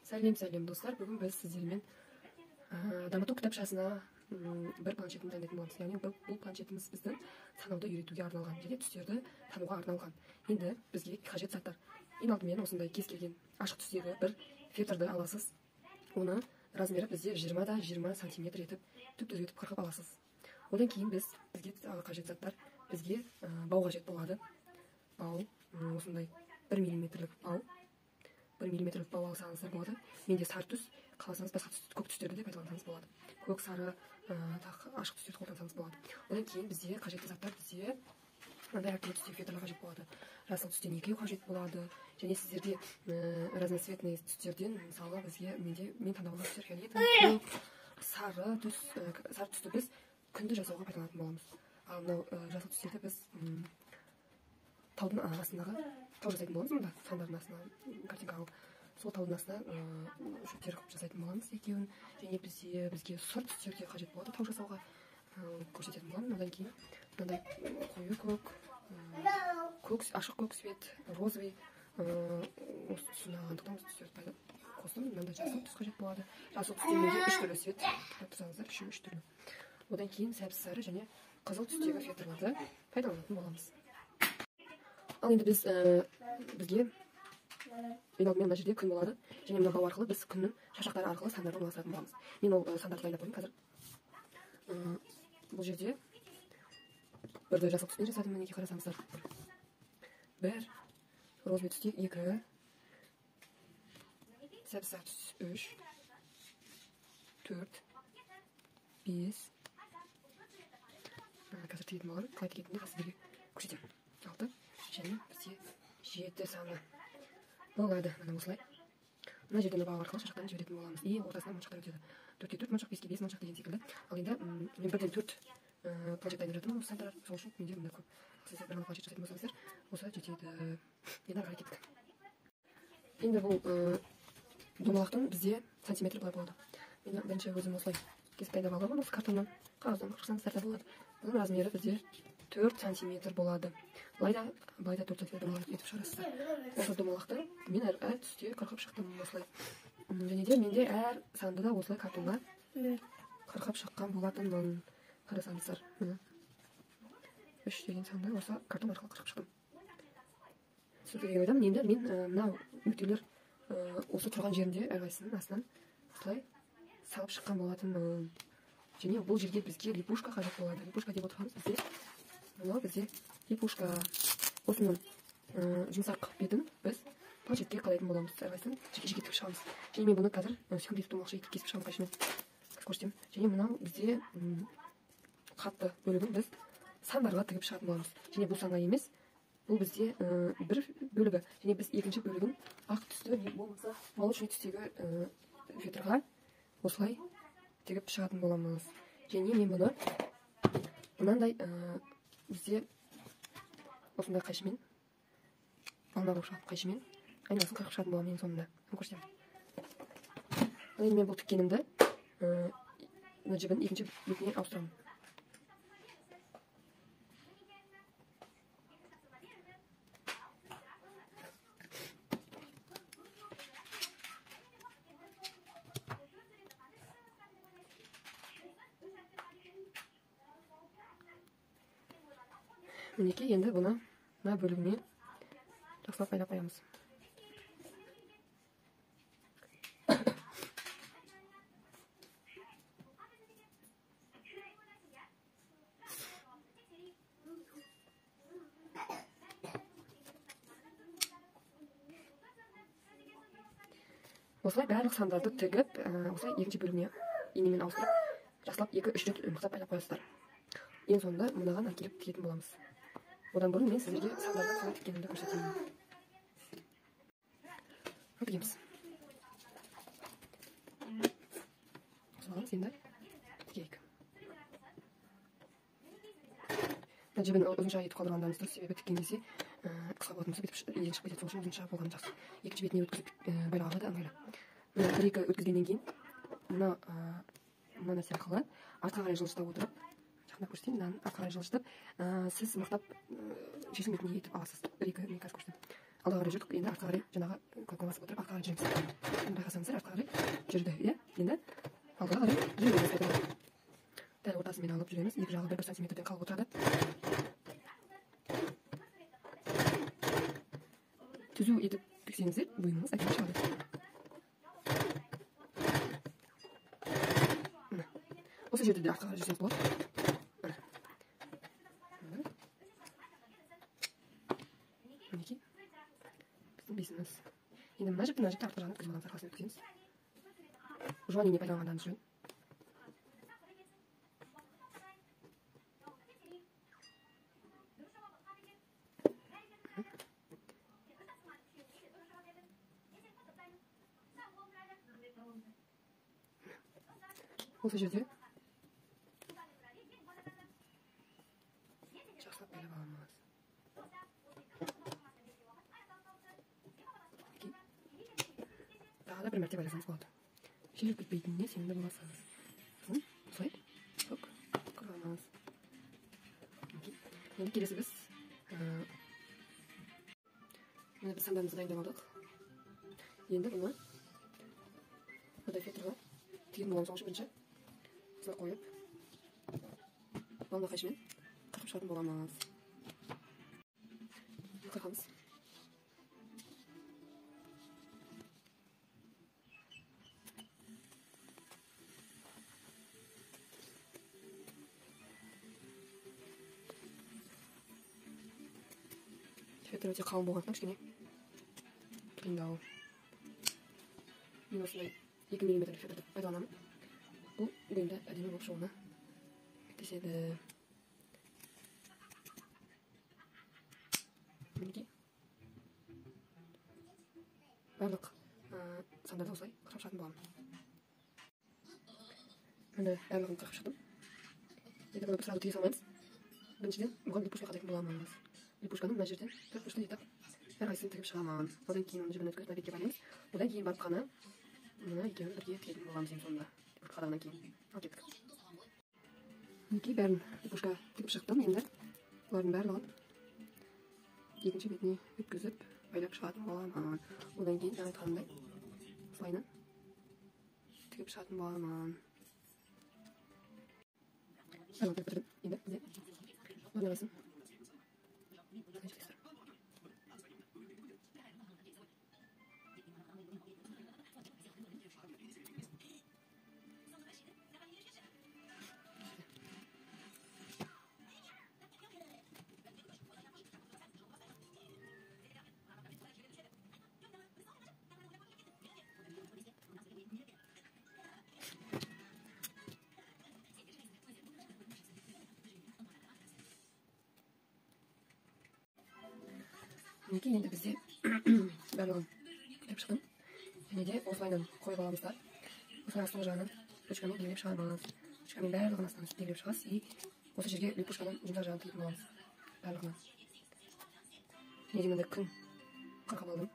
Сәлем достар, бүгін біз сіздермен дамыту кітапшасына бір планшетін таңдайтын боламыз. Яғни бұл планшетіміз біздің санауды үйретуге арналған және түстерді тануға арналған. Енді бізге қажет заттар. Ең алдымен осындай кез келген ашық түстегі бір фильтрді аласыз. Оны размері бізде 20-20 сантиметр етіп түп-түз етіп қырқып аласыз. Одан кейін бізге қажет заттар, бізге бау қажет болады. Бау осындай 1 миллиметрлік бау. 1 миллиметрлік бау алсаңыздар болады. Менде сары түс, қаласаңыз басқа көк түстерді де пайдалансаңыз болады. Көк, сары, ашық түстерді қолдансаңыз болады. Одан кейін бізде қажетті заттар, бізде мынандай әртүрлі түстегі фильтрлер қажет болады. Жасыл түстен екеу қажет болады. Және сіздерде разноцветный түстерден, мысалы бізге мен таңдаған түстер фиолетовый, сары түсті біз күнді жасауға пайдаланатын боламыз. Ал мынау жасыл түстерді біз таудың астындағы тау жасайтын боламыз. Мұнда сандардың астына картинка алып, сол таудың астына шөптер қып жасайтын боламыз екеуін. Және бізге сұр түстер де қажет болады тау жасауға, көрсететін боламын. Одан кейін мынандай қою көк, ашық көк свет, розовый, осы түсін алғандықтан осы түстерді қостым. Мынандай жасыл түс қажет болады. Жасыл түстен менде 3 түрлі свет тұрсаңыздар, 3 түрлі. Одан кейін сәбіз сары және қызыл түстегі фильтрларды пайдаланатын боламыз. Ал енді бізге ең алдымен мына жерде күн болады, және мына бау арқылы біз күннің шашақтары арқылы сандарды орналастыратын боламыз. Мен ол сандарды дайындап қойдым қазір. Бұл жерде бірді жасыл түспен жасадым, мінекей қарасаңыздар. 1, розовый түсте 2, сәбіз сары түс 3, 4, 5. Қазір тегетін болар, қалай тегетінде сіздерге көрсетемін. 6, және бізде 7 саны болады. Мына осылай. Мына жерден бау арқылы шашақтарын жіберетін боламыз. И ортасынан моншақтар өтеді. 4-ке 4 моншақ, 5-ке 5 моншақ деген секілді. Ал енді мен 1-ден 4 планшет дайындап жатырмын. Осы сандар сол үшін менде мында көп. Сіздер бір планшет жасайтын болсаңыздар, осы жетеді. Енді ары қарай кеттік. Енді бұл домалақтың бізде сантиметр былай болады. Мен бірінші өзім осылай кесіп дайындап алғанмын. Осы картоннан, қағаздан қырсаңыздар да болады. Бұның размері бізде 4 сантиметр болады. Былайда 4 сантиметр болады етіп шығарасыздар. Осы домалақты мен әр түсте қырқып шықтым осылай. Және де менде әр санды да осылай картонға қырқып шыққан болатынмын. Қарасаңыздар. 3 деген санды осы картон арқылы қырқып шықтым. Түсінікті деген ойдамын. Енді мен мынау нүктелер осы тұрған жерінде әрқайсысының астынан осылай салып шыққан болатынмын. Және бұл жерге бізге липушка қажет болады. Липушка деп отырғанымыз бізде мынау бізде липушка. Осының жұмсақ бетін біз планшетке қалайтын боламыз. Әрқайсысын жеке-жеке тігіп шығамыз. Және мен бұны қазір сүйкімдетіп домалақша етіп кесіп шығамын қайшымен. Көрсетемін. Және мынау бізде қатты бөлігін біз сандарға тігіп шығатын боламыз. Және бұл санға емес, бұл бізде бір бөлігі. Және біз екінші бөлігін ақ түсті болмаса молочный түстегі фильтрға осылай тігіп шығатын боламыз. Және мен бұны мынандай бізде осындай қайшымен, алма болып шығатын қайшымен айнасын қырқып шығатын боламын ең соңында. Көрсетемін. Енді мен бұл тіккенімді мына жібін екінші бетіне ауыстырамын. Мінекей, енді бұны мына бөлігіне жақсылап байлап қоямыз. Осылай барлық сандарды тігіп, осылай екінші бөлігіне инемен ауыстырып, жақсылап 2-3 рет мықтап байлап қоясыздар. Ең соңында мынаған әкеліп тігетін боламыз. Одан бұрын мен сіздерге сандардың қалай тіккенімді көрсетемін. Тігеміз. Осылағымыз енді тігейік. Мына жібін ұзынша етіп қалдырғандамыз дұрыс, себебі тіккен кезде қысқа болатын болса, бетіп ең шығып кетеді, сол үшін ұзынша болған жақсы. Екінші бетіне өткізіп байлағанға да ыңғайлы. Мына 1-2 өткізгеннен кейін мына нәрсе арқылы артқа қарай жылжытып отырып, жақында көрсетейін, мынаны артқа қарай жылжытып, сіз мықтап шешім бетіне етіп аласыз. 1-2 мен қазір көрсетемін. Алға қарай жүрдік, енді артқа қарай жаңағы қалқанға басып отырып артқа қарай жүреміз. Байқасаңыздар артқа қарай жүрді, иә? Енді алдыға қарай жүреміз. Дәл ортасымен алып жүреміз. Екі жағы 1 сантиметрден қалып отырады. Түзу етіп тіксеңіздер, бұйымыңыз әкеліп шығады. Осы жерде де артқа қарай жүрсеңіз болады. Мінекей біздің бесіміз. Енді мына жіпті артқа жағын өткізіп аламыз, арқасына өткіземіз. Жуанение пайдаланғандан жөн. Осы жерде жақсылап байлап аламыз. Тағы да бір мәрте байласаңыз болады. Шешіліп кетпейтініне сенімді боласыз. Осылай құрамыз. Енді келесі біз сандарымызды дайындап алдық. Енді бұны мынадай фетрға тегін боламыз. Оңшы бірінші осылай қойып балына қайшымен қырқып шығатын боламыз. Қырқамыз. Фетр өте қалың болғандықтан кішкене қиындау. Мен осындай 2 мм фетрді пайдаланамын. Бұл бұйымда әдемі болып шығуына көмектеседі. Мінекей барлық сандарды осылай қырқып шығатын боламын. Міне барлығын қырқып шықтым. Енді бұны сразу тіге салмаймыз. Біріншіден бұған липушка қадайтын боламыз. Липушканы мына жерден 4 бұрышты етіп әрқайсысын тігіп шығамын. Одан кейін оны жібін өткізіп бетке байлаймыз. Одан кейін барып қана мына екеуін бірге тігетін боламыз ең соңында. Қадағаннан кейін ал кеттік. Мінекей бәрін липушка тігіп шықтым. Енді бұлардың барлығын екінші бетіне өткізіп байлап шығатын боламын. Одан кейін жаңа айтқанымдай осылайынан тігіп шығатын боламын. Барлығын тігіп бітірдім. Енді бізде бұлардың арасын Мінекей енді бізде барлығын тігіп шықтым. Және де осылайынан қойып аламыз да. Осылай астыңғы жағынан ручкамен белгілеп шығамыз. Ручкамен барлығын астынан белгілеп шығасыз. И осы жерге липушкадан жұмсақ жағын тігетін боламыз. Барлығынан. Мен мынандай күн қырқып алдым.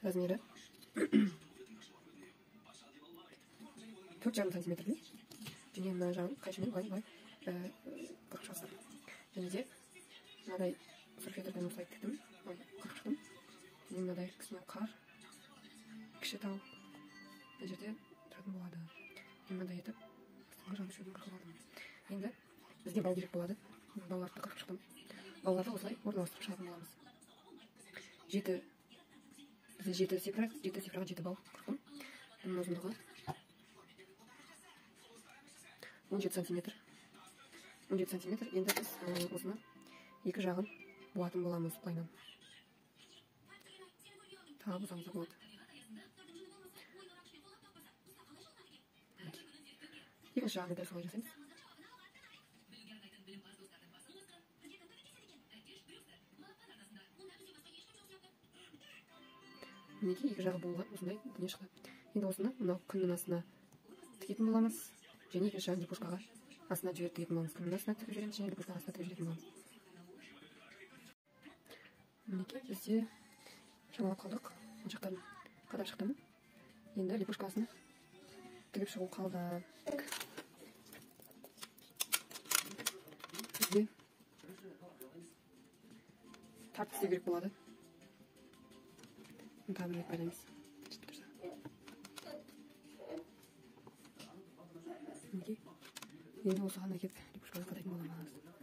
Размері 4,5 сантиметрдей. Және мына жағын қайшымен былай қырқып шығасыздар. Және де мынадай фетрден осылай тіктім, қырқып шықтым. Және мынадай кісіне қар, кіші тау мына жерде тұратын болады. Мен мынадай етіп астыңғы жағын шөбін қырқып алдым. Енді бізге бал керек болады. Балаларды қырқып шықтым. Балаларды осылай орналастырып шығатын боламыз. Бізде 7 цифраға 7 бал қырқым. Оның ұзындығы 17 сантиметр. 17 сантиметр. Енді біз осыны екі жағын болатын боламыз былайынан. Тағы бұзамыз болады. Екінші жағын дәл солай жасаймыз. Мінекей екі жағы болған осындай дүние шықты. Енді осыны мынау күннің астына тігетін боламыз. Және екінші жағын липушкаға астына жіберіп тігетін боламыз. Күннің астына тігіп жібереміз, және липушкаға астына тігіп жіберетін боламыз. Мінекей бізде шамалап қалдық. Ол жақтарын қадап шықтым. Енді липушкасын тігіп шығу қалды. Бізде тартып істеу керек болады. Камераны байлаймыз. Енді осы ғана келіп репушканы қадайтын боламыз.